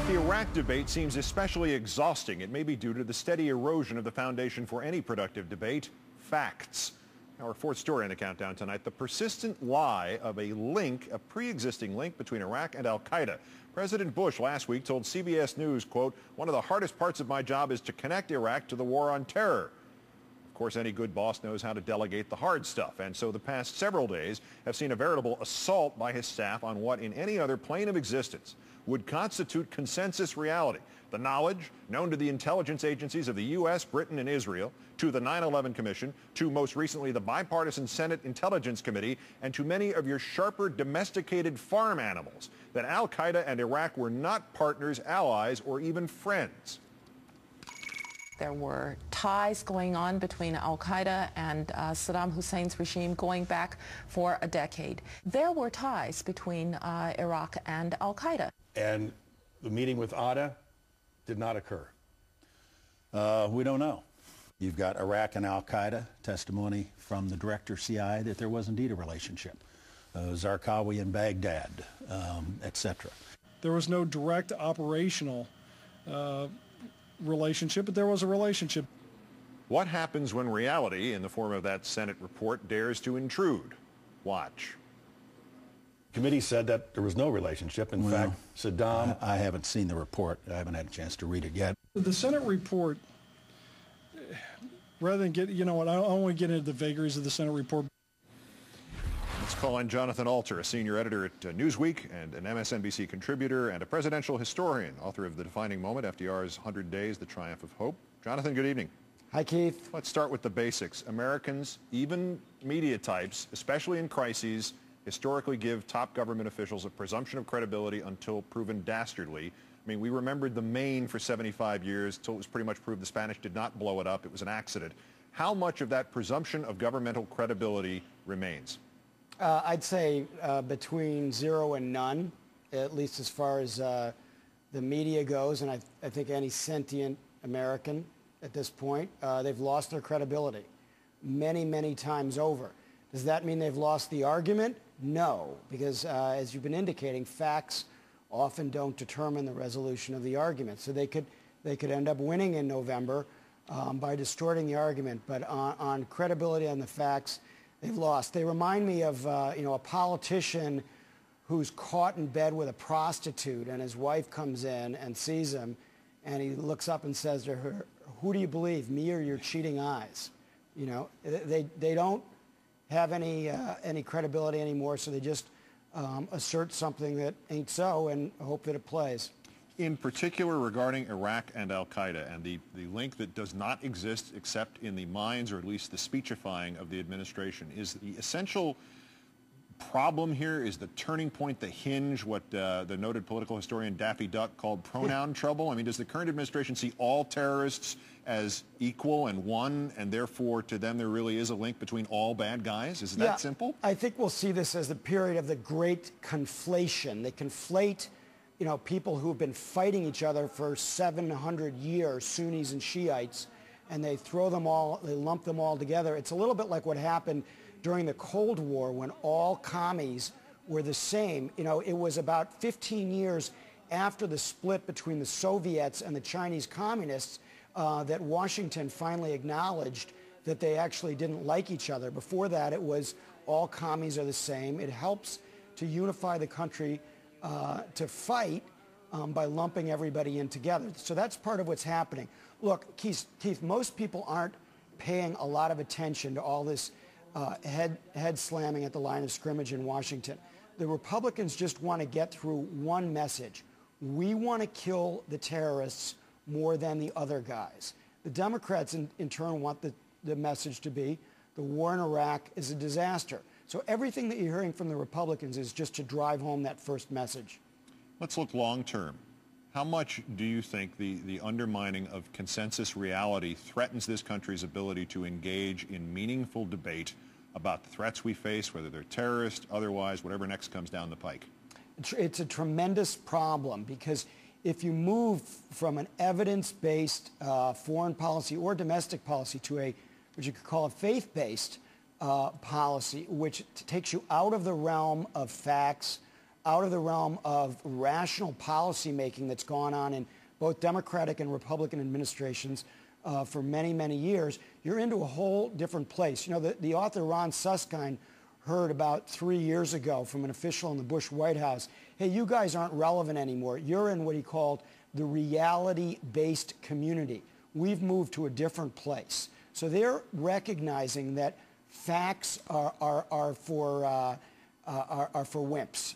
Tonight, the Iraq debate seems especially exhausting. It may be due to the steady erosion of the foundation for any productive debate, facts. Our fourth story in the countdown tonight, the persistent lie of a pre-existing link between Iraq and al-Qaeda. President Bush last week told CBS News, quote, "One of the hardest parts of my job is to connect Iraq to the war on terror." Of course, any good boss knows how to delegate the hard stuff, and so the past several days have seen a veritable assault by his staff on what in any other plane of existence would constitute consensus reality. The knowledge known to the intelligence agencies of the U.S., Britain, and Israel, to the 9/11 Commission, to most recently the bipartisan Senate Intelligence Committee, and to many of your sharper domesticated farm animals, that al-Qaeda and Iraq were not partners, allies, or even friends. There were ties going on between al-Qaeda and Saddam Hussein's regime going back for a decade. There were ties between Iraq and al-Qaeda. And the meeting with Atta did not occur. We don't know. You've got Iraq and al-Qaeda, testimony from the director CIA that there was indeed a relationship. Zarqawi in Baghdad, etc. There was no direct operational relationship, but there was a relationship. What happens when reality, in the form of that Senate report, dares to intrude? Watch. The committee said that there was no relationship. In fact, Saddam... I haven't seen the report. I haven't had a chance to read it yet. The Senate report, rather than get, you know what, I don't want to get into the vagaries of the Senate report. Let's call on Jonathan Alter, a senior editor at Newsweek and an MSNBC contributor and a presidential historian, author of The Defining Moment, FDR's 100 Days, The Triumph of Hope. Jonathan, good evening. Hi, Keith. Let's start with the basics. Americans, even media types, especially in crises, historically give top government officials a presumption of credibility until proven dastardly. I mean, we remembered the Maine for 75 years until it was pretty much proved the Spanish did not blow it up. It was an accident. How much of that presumption of governmental credibility remains? I'd say between 0 and none, at least as far as the media goes, and I think any sentient American at this point, they've lost their credibility many, many times over. Does that mean they've lost the argument? No, because as you've been indicating, facts often don't determine the resolution of the argument. So they could end up winning in November by distorting the argument, but on credibility on the facts, they've lost. They remind me of a politician who's caught in bed with a prostitute, and his wife comes in and sees him, and he looks up and says to her, "Who do you believe, me or your cheating eyes?" You know, they don't have any credibility anymore, so they just assert something that ain't so and hope that it plays. In particular, regarding Iraq and al-Qaeda and the link that does not exist except in the minds, or at least the speechifying of the administration, is the essential problem here, is the turning point, the hinge, what the noted political historian Daffy Duck called pronoun trouble? I mean, does the current administration see all terrorists as equal and one, and therefore to them there really is a link between all bad guys? Is it that simple? I think we'll see this as the period of the great conflation. They conflate people who've been fighting each other for 700 years, Sunnis and Shiites, and they lump them all together. It's a little bit like what happened during the Cold War when all commies were the same. It was about 15 years after the split between the Soviets and the Chinese communists that Washington finally acknowledged that they actually didn't like each other. Before that, it was all commies are the same. It helps to unify the country to fight by lumping everybody in together. So that's part of what's happening. Look, Keith, most people aren't paying a lot of attention to all this head slamming at the line of scrimmage in Washington. The Republicans just want to get through one message. We want to kill the terrorists more than the other guys. The Democrats, in turn, want the message to be the war in Iraq is a disaster. So everything that you're hearing from the Republicans is just to drive home that first message. Let's look long term. How much do you think the undermining of consensus reality threatens this country's ability to engage in meaningful debate about the threats we face, whether they're terrorist, otherwise, whatever next comes down the pike? It's a tremendous problem, because if you move from an evidence-based foreign policy or domestic policy to what you could call a faith-based policy, which takes you out of the realm of facts, out of the realm of rational policymaking that's gone on in both Democratic and Republican administrations for many, many years, you're into a whole different place. You know, the author Ron Suskind heard about 3 years ago from an official in the Bush White House, hey, you guys aren't relevant anymore. You're in what he called the reality-based community. We've moved to a different place. So they're recognizing that facts are for wimps,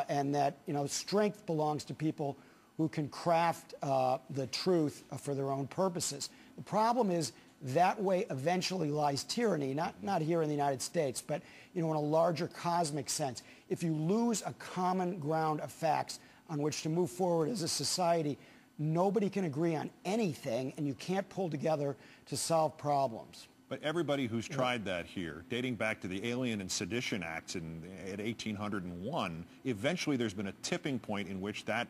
and that, you know, strength belongs to people who can craft the truth for their own purposes. The problem is that way eventually lies tyranny, not here in the United States, but, you know, in a larger cosmic sense. If you lose a common ground of facts on which to move forward as a society, nobody can agree on anything, and you can't pull together to solve problems. But everybody who's tried that here, dating back to the Alien and Sedition Acts in 1801, eventually there's been a tipping point in which that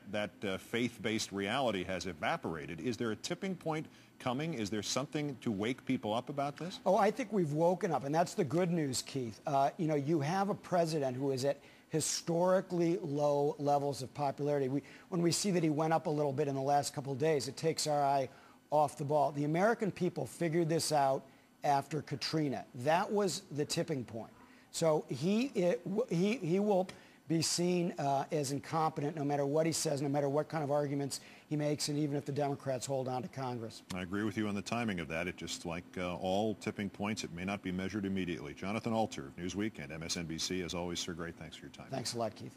faith-based reality has evaporated. Is there a tipping point coming? Is there something to wake people up about this? Oh, I think we've woken up, and that's the good news, Keith. You know, you have a president who is at historically low levels of popularity. When we see that he went up a little bit in the last couple of days, it takes our eye off the ball. The American people figured this out after Katrina. That was the tipping point. So he will be seen as incompetent no matter what he says, no matter what kind of arguments he makes, and even if the Democrats hold on to Congress. I agree with you on the timing of that. It just like all tipping points, it may not be measured immediately. Jonathan Alter, Newsweek and MSNBC, as always, sir, great thanks for your time. Thanks a lot, Keith.